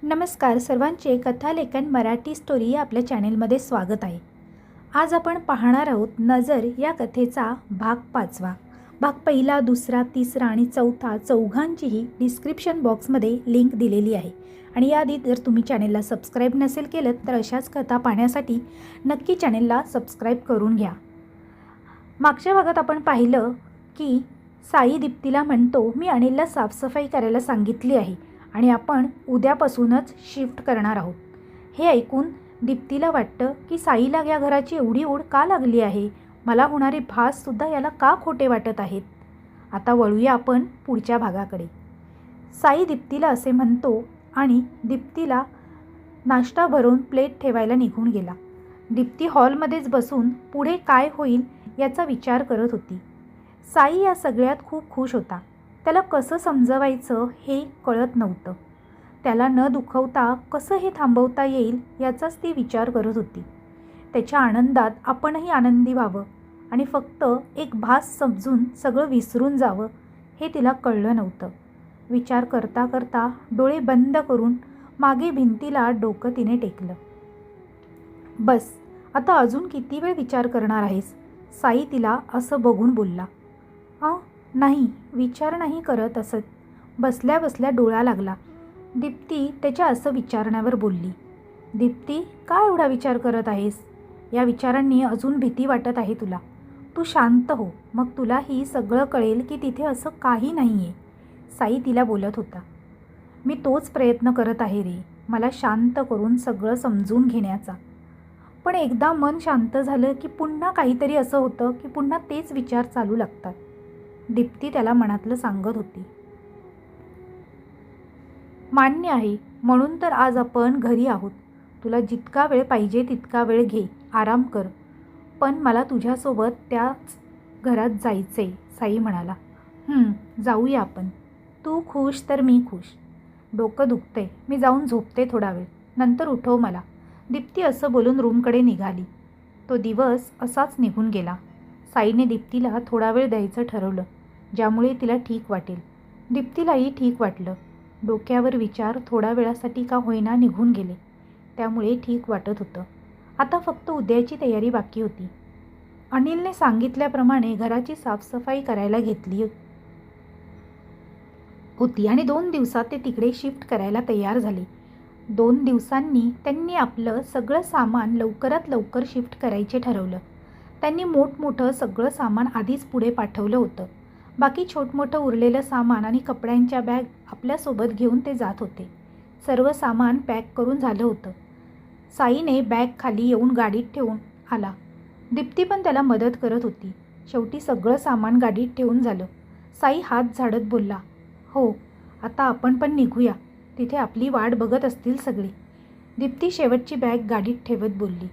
नमस्कार सर्वांचे कथालेखन मराठी स्टोरी या आपल्या चॅनेलमध्ये स्वागत आहे। आज आपण पाहणार आहोत नजर या कथेचा भाग 5वा। भाग पहिला, दुसरा, तिसरा आणि चौथा चौघांचीही डिस्क्रिप्शन बॉक्समध्ये लिंक दिलेली आहे। आणि याआधी जर तुम्ही चॅनेलला सबस्क्राईब नसेल केलं तर अशाच कथा पाहण्यासाठी नक्की चॅनेलला सबस्क्राईब करून घ्या। मागच्या भागात आपण पाहिलं की साई दीप्तीला म्हणतो, मी अनिलला साफसफाई करायला सांगितली आहे आणि आपण उद्यापासूनच शिफ्ट करणार आहोत। हे ऐकून दीप्तीला वाटतं की साईला या घराची एवढी ओढ का लागली आहे, मला होणारे भाससुद्धा याला का खोटे वाटत आहेत। आता वळूया आपण पुढच्या भागाकडे। साई दीप्तीला असे म्हणतो आणि दीप्तीला नाश्ता भरून प्लेट ठेवायला निघून गेला। दीप्ती हॉलमध्येच बसून पुढे काय होईल याचा विचार करत होती। साई या सगळ्यात खूप खुश होता। त्याला कसं समजवायचं हे कळत नव्हतं। त्याला न दुखवता कसं हे थांबवता येईल याचाच ती विचार करत होती। त्याच्या आनंदात आपणही आनंदी व्हावं आणि फक्त एक भास समजून सगळं विसरून जावं हे तिला कळलं नव्हतं। विचार करता करता डोळे बंद करून मागे भिंतीला डोकं तिने टेकलं। बस, आता अजून किती वेळ विचार करणार आहेस, साई तिला असं बघून बोलला। नाही, विचार नाही करत असत, बसल्या बसल्या डोळा लागला। दीप्ती त्याच्या असं विचारण्यावर बोलली। दीप्ती, का एवढा विचार करत आहेस? या विचारांनी अजून भीती वाटत आहे तुला। तू शांत हो, मग तुलाही सगळं कळेल की तिथे असं काही नाही आहे, साई तिला बोलत होता। मी तोच प्रयत्न करत आहे रे, मला शांत करून सगळं समजून घेण्याचा। पण एकदा मन शांत झालं की पुन्हा काहीतरी असं होतं की पुन्हा तेच विचार चालू लागतात, दीप्ती त्याला मनातलं सांगत होती। मान्य आहे, म्हणून तर आज आपण घरी आहोत। तुला जितका वेळ पाहिजे तितका वेळ घे, आराम कर, पण मला तुझ्यासोबत त्याच घरात जायचंय, साई म्हणाला। जाऊया आपण, तू खुश तर मी खुश। डोकं दुखतंय, मी जाऊन झोपते थोडा वेळ, नंतर उठव मला, दीप्ती असं बोलून रूमकडे निघाली। तो दिवस असाच निघून गेला। साईने दीप्तीला थोडा वेळ द्यायचं ठरवलं, ज्यामुळे तिला ठीक वाटेल। दीप्तीलाही ठीक वाटलं। डोक्यावर विचार थोड्या वेळासाठी का होईना निघून गेले, त्यामुळे ठीक वाटत होतं। आता फक्त उद्याची तयारी बाकी होती। अनिलने सांगितल्याप्रमाणे घराची साफसफाई करायला घेतली होती आणि 2 दिवसात ते तिकडे शिफ्ट करायला तयार झाले। 2 दिवसांनी त्यांनी आपलं सगळं सामान लवकरात लवकर शिफ्ट करायचे ठरवलं। त्यांनी मोठमोठं सगळं सामान आधीच पुढे पाठवलं होतं। बाकी छोटमोठं उरलेलं सामान आणि कपड्यांच्या बॅग आपल्यासोबत घेऊन ते जात होते। सर्व सामान पॅक करून झालं होतं। साईने बॅग खाली येऊन गाडीत ठेवून आला। दीप्ती पण त्याला मदत करत होती। शेवटी सगळं सामान गाडीत ठेवून झालं। साई हात झाडत बोलला, हो, आता आपण पण निघूया, तिथे आपली वाट बघत असतील सगळे। दीप्ती शेवटची बॅग गाडीत ठेवत बोलली,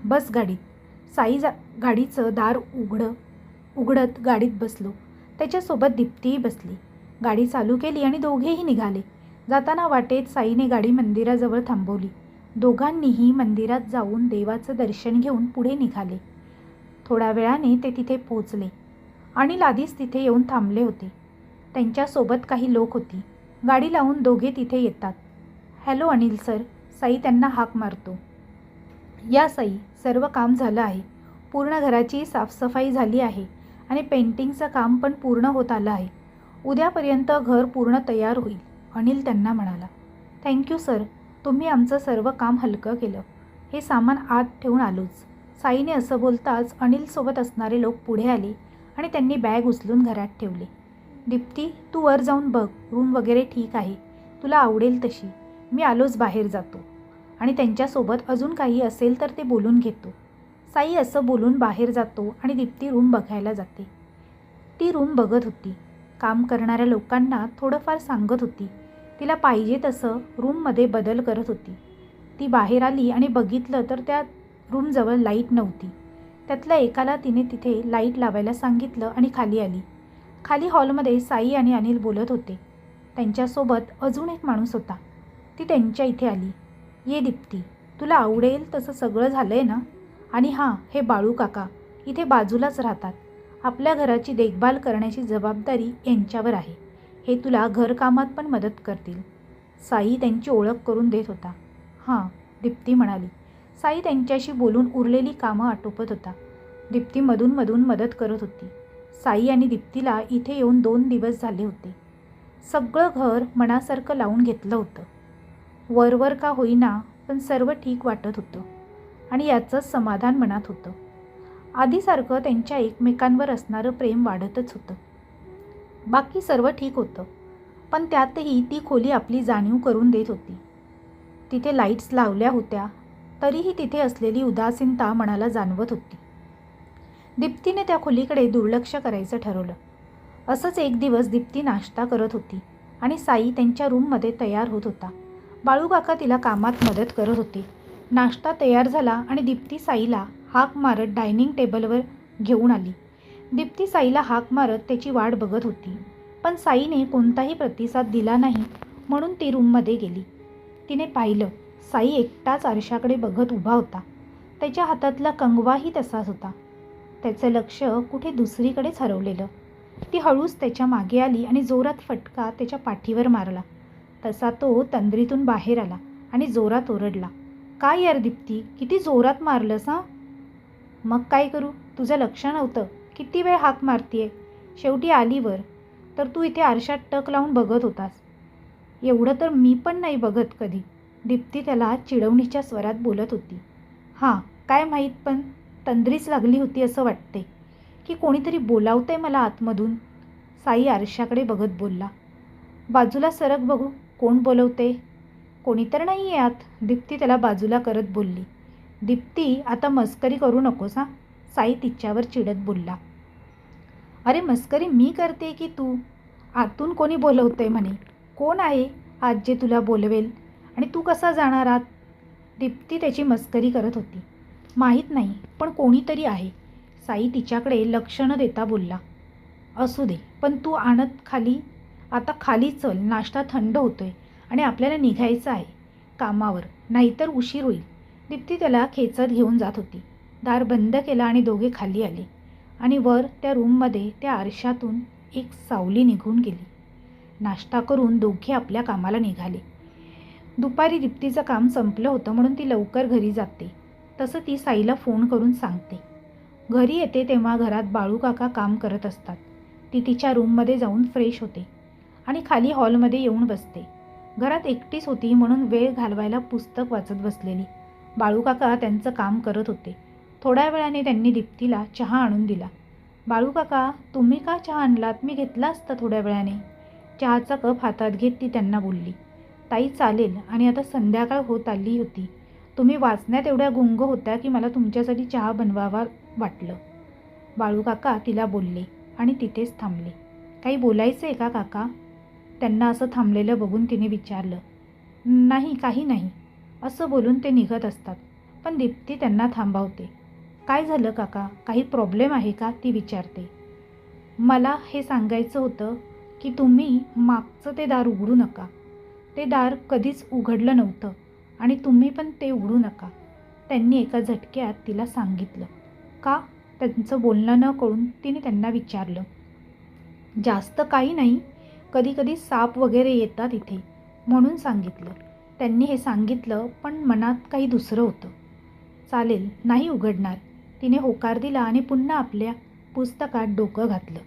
बस गाडीत। साई गाडीचं दार उघडत गाडीत बसलो। त्याच्यासोबत दीप्तीही बसली। गाडी चालू केली आणि दोघेही निघाले। जाताना वाटेत साईने गाडी मंदिराजवळ थांबवली। दोघांनीही मंदिरात जाऊन देवाचं दर्शन घेऊन पुढे निघाले। थोड्या वेळाने ते तिथे पोहोचले। अनिल आधीच तिथे येऊन थांबले होते। त्यांच्यासोबत काही लोक होती। गाडी लावून दोघे तिथे येतात। हॅलो अनिल सर, साई त्यांना हाक मारतो। या साई, सर्व काम झालं आहे। पूर्ण घराची साफसफाई झाली आहे आणि पेंटिंगचं काम पण पूर्ण होत आलं आहे। उद्यापर्यंत घर पूर्ण तयार होईल, अनिल त्यांना म्हणाला। थँक्यू सर, तुम्ही आमचं सर्व काम हलकं केलं। हे सामान आत ठेवून आलोच। साईने असं बोलताच अनिलसोबत असणारे लोक पुढे आले आणि त्यांनी बॅग उचलून घरात ठेवले। दीप्ती, तू वर जाऊन बघ, रूम वगैरे ठीक आहे, तुला आवडेल तशी। मी आलोच, बाहेर जातो आणि त्यांच्यासोबत अजून काही असेल तर ते बोलून घेतो। साई असं बोलून बाहेर जातो आणि दीप्ती रूम बघायला जाते। ती रूम बघत होती, काम करणाऱ्या लोकांना थोडंफार सांगत होती, तिला पाहिजे तसं रूममध्ये बदल करत होती। ती बाहेर आली आणि बघितलं तर त्या रूमजवळ लाईट नव्हती। त्यातल्या एकाला तिने तिथे लाईट लावायला सांगितलं आणि खाली आली। खाली हॉलमध्ये साई आणि अनिल बोलत होते। त्यांच्यासोबत अजून एक माणूस होता। ती त्यांच्या इथे आली। ये दीप्ती, तुला आवडेल तसं सगळं झालंय ना? आणि हे बाळू काका इथे बाजूलाच राहतात। आपल्या घराची देखभाल करण्याची जबाबदारी यांच्यावर आहे। हे तुला घरकामात पण मदत करतील। साई त्यांची ओळख करून देत होता. हां, दीप्ती म्हणाली. साई त्यांच्याशी बोलून उरलेली कामं आटोपत होता. दीप्ती मधून मधून मदत करत होती. साई आणि दीप्तीला इथे येऊन 2 दिवस झाले होते. सगळं घर मनासारखं लावून घेतलं होतं. वरवर का होईना पण सर्व ठीक वाटत होतं आणि याचंच समाधान मनात होतं. आधीसारखं त्यांच्या एकमेकांवर असणारं प्रेम वाढतच होतं. बाकी सर्व ठीक होतं, पण त्यातही ती खोली आपली जाणीव करून देत होती. तिथे लाईट्स लावल्या होत्या, तरीही तिथे असलेली उदासीनता मनाला जाणवत होती. दीप्तीने त्या खोलीकडे दुर्लक्ष करायचं ठरवलं. असंच एक दिवस दीप्ती नाश्ता करत होती आणि साई त्यांच्या रूममध्ये तयार होत होता. बाळूकाका तिला कामात मदत करत होते. नाश्ता तयार झाला आणि दीप्ती साईला हाक मारत डायनिंग टेबलवर घेऊन आली. दीप्ती साईला हाक मारत त्याची वाट बघत होती, पण साईने कोणताही प्रतिसाद दिला नाही, म्हणून ती रूममध्ये गेली. तिने पाहिलं, साई एकटाच आरशाकडे बघत उभा होता. त्याच्या हातातला कंगवाही तसाच होता. त्याचं लक्ष कुठे दुसरीकडेच हरवलेलं. ती हळूच त्याच्या मागे आली आणि जोरात फटका त्याच्या पाठीवर मारला. तसा तो तंद्रीतून बाहेर आला आणि जोरात ओरडला, काय यार दीप्ती, किती जोरात मारलंस हां? मग काय करू, तुझं लक्ष नव्हतं, किती वेळ हाक मारतीये, शेवटी आली वर, तर तू इथे आरशात टक लावून बघत होतास. एवढं तर मी पण नाही बघत कधी, दीप्ती त्याला चिडवणीच्या स्वरात बोलत होती. हां, काय माहीत, पण तंद्रीच लागली होती असं वाटते, की कोणीतरी बोलावतंय मला आतमधून. साई आरशाकडे बघत बोलला. बाजूला सरक बघू, कोण बोलवते? कोणी तर नाही आहे आत, दीप्ती त्याला बाजूला करत बोलली. दीप्ती, आता मस्करी करू नकोस हां, साई तिच्यावर चिडत बोलला. अरे मस्करी मी करते की तू? आतून कोणी बोलवतंय म्हणे, कोण आहे आज जे तुला बोलवेल, आणि तू कसा जाणार आत? दीप्ती त्याची मस्करी करत होती. माहीत नाही, पण कोणीतरी आहे, साई तिच्याकडे लक्ष न देता बोलला. असू दे, पण तू आता खाली चल, नाश्ता थंड होतोय आणि आपल्याला निघायचं आहे कामावर, नाहीतर उशीर होईल. दीप्ती त्याला खेचत घेऊन जात होती. दार बंद केला आणि दोघे खाली आले आणि वर त्या रूममध्ये त्या आरशातून एक सावली निघून गेली. नाश्ता करून दोघे आपल्या कामाला निघाले. दुपारी दीप्तीचं काम संपलं होतं, म्हणून ती लवकर घरी जाते. तसं ती साईला फोन करून सांगते. घरी येते तेव्हा घरात बाळूकाका काम करत असतात. ती तिच्या रूममध्ये जाऊन फ्रेश होते आणि खाली हॉलमध्ये येऊन बसते. घरात एकटीच होती, म्हणून वेळ घालवायला पुस्तक वाचत बसलेली. बाळूकाका त्यांचं काम करत होते. थोड्या वेळाने त्यांनी दीप्तीला चहा आणून दिला. बाळूकाका, तुम्ही का चहा आणलात? मी घेतला असता थोड्या वेळाने. चहाचा कप हातात घेत ती त्यांना बोलली. ताई चालेल, आणि आता संध्याकाळ होत आली होती. तुम्ही वाचण्यात एवढ्या गुंग होत्या की मला तुमच्यासाठी चहा बनवावा वाटलं. बाळूकाका तिला बोलले आणि तिथेच थांबले. काही बोलायचं आहे का काका? त्यांना असं थांबलेलं बघून तिने विचारलं. नाही, काही नाही, असं बोलून ते निघत असतात, पण दीप्ती त्यांना थांबवते. काय झालं काका, काही प्रॉब्लेम आहे का, ती विचारते. मला हे सांगायचं होतं की तुम्ही मागचं ते दार उघडू नका. ते दार कधीच उघडलं नव्हतं आणि तुम्ही पण ते उघडू नका, त्यांनी एका झटक्यात तिला सांगितलं. का? त्यांचं बोलणं न कळून तिने त्यांना विचारलं. जास्त काही नाही, कधी कधी साप वगैरे येतात इथे, म्हणून सांगितलं. त्यांनी हे सांगितलं, पण मनात काही दुसरं होतं. चालेल, नाही उघडणार, तिने होकार दिला आणि पुन्हा आपल्या पुस्तकात डोकं घातलं.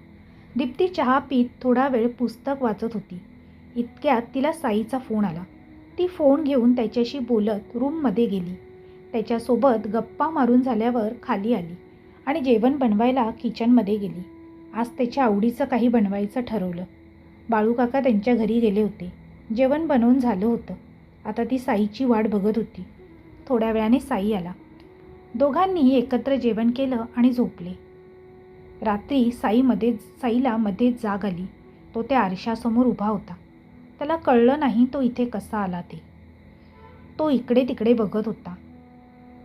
दीप्ती चहा पीत थोडा वेळ पुस्तक वाचत होती. इतक्यात तिला साईचा फोन आला. ती फोन घेऊन त्याच्याशी बोलत रूममध्ये गेली. त्याच्यासोबत गप्पा मारून झाल्यावर खाली आली आणि जेवण बनवायला किचनमध्ये गेली. आज त्याच्या आवडीचं काही बनवायचं ठरवलं. बाळूकाका त्यांच्या घरी गेले होते. जेवण बनवून झालं होतं. आता ती साईची वाट बघत होती. थोड्या वेळाने साई आला. दोघांनी एकत्र जेवण केलं आणि झोपले. रात्री साईला मध्येच जाग आली. तो त्या आरशासमोर उभा होता. त्याला कळलं नाही तो इथे कसा आला ते. तो इकडे तिकडे बघत होता.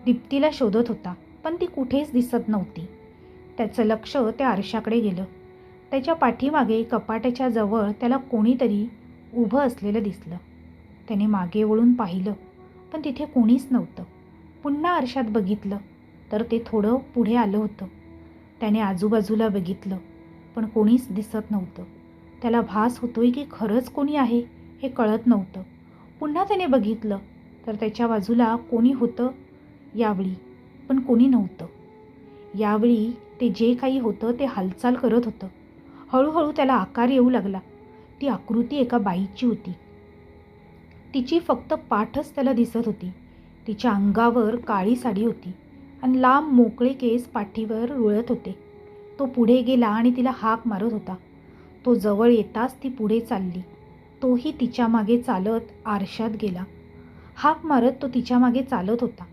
दीप्तीला शोधत होता, पण ती कुठेच दिसत नव्हती. त्याचं लक्ष त्या आरशाकडे गेलं. त्याच्या पाठीमागे कपाटाच्या जवळ त्याला कोणीतरी उभं असलेलं दिसलं. त्याने मागे वळून पाहिलं, पण तिथे कोणीच नव्हतं. पुन्हा आरशात बघितलं तर ते थोडं पुढे आलं होतं. त्याने आजूबाजूला बघितलं, पण कोणीच दिसत नव्हतं. त्याला भास होतोय की खरंच कोणी आहे हे कळत नव्हतं, पुन्हा त्याने बघितलं तर त्याच्या बाजूला कोणी होतं यावेळी, पण कोणी नव्हतं. यावेळी ते जे काही होतं ते हालचाल करत होतं. हळूहळू त्याला आकार येऊ लागला. ती आकृती एका बाईची होती. तिची फक्त पाठच त्याला दिसत होती. तिच्या अंगावर काळी साडी होती आणि लांब मोकळे केस पाठीवर रुळत होते. तो पुढे गेला आणि तिला हाक मारत होता. तो जवळ येताच ती पुढे चालली. तोही तिच्या मागे चालत आरशात गेला. हाक मारत तो तिच्या मागे चालत होता.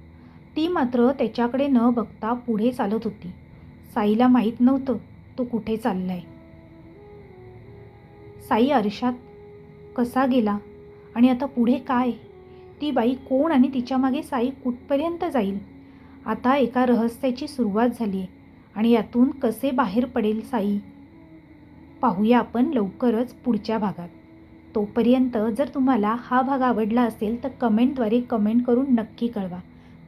ती मात्र त्याच्याकडे न बघता पुढे चालत होती. साईला माहीत नव्हतं तो कुठे चाललाय. साई आरशात कसा गेला आणि आता पुढे काय? ती बाई कोण आणि तिच्या मागे साई कुठपर्यंत जाईल? आता एका रहस्याची सुरुवात झाली आहे आणि यातून कसे बाहेर पडेल साई? पाहूया आपण लवकरच पुढच्या भागात. तोपर्यंत जर तुम्हाला हा भाग आवडला असेल तर कमेंटद्वारे कमेंट करून नक्की कळवा.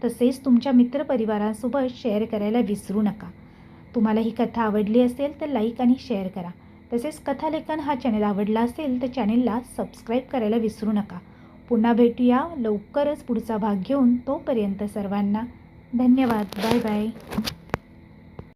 तसेच तुमच्या मित्रपरिवारांसोबत शेअर करायला विसरू नका. तुम्हाला ही कथा आवडली असेल तर लाईक आणि शेअर करा. तसेच कथालेखन हा चॅनल आवडला असेल तर चॅनलला सबस्क्राईब करायला विसरू नका. पुन्हा भेटूया लवकरच पुढचा भाग घेऊन. तोपर्यंत सर्वांना धन्यवाद. Bye bye.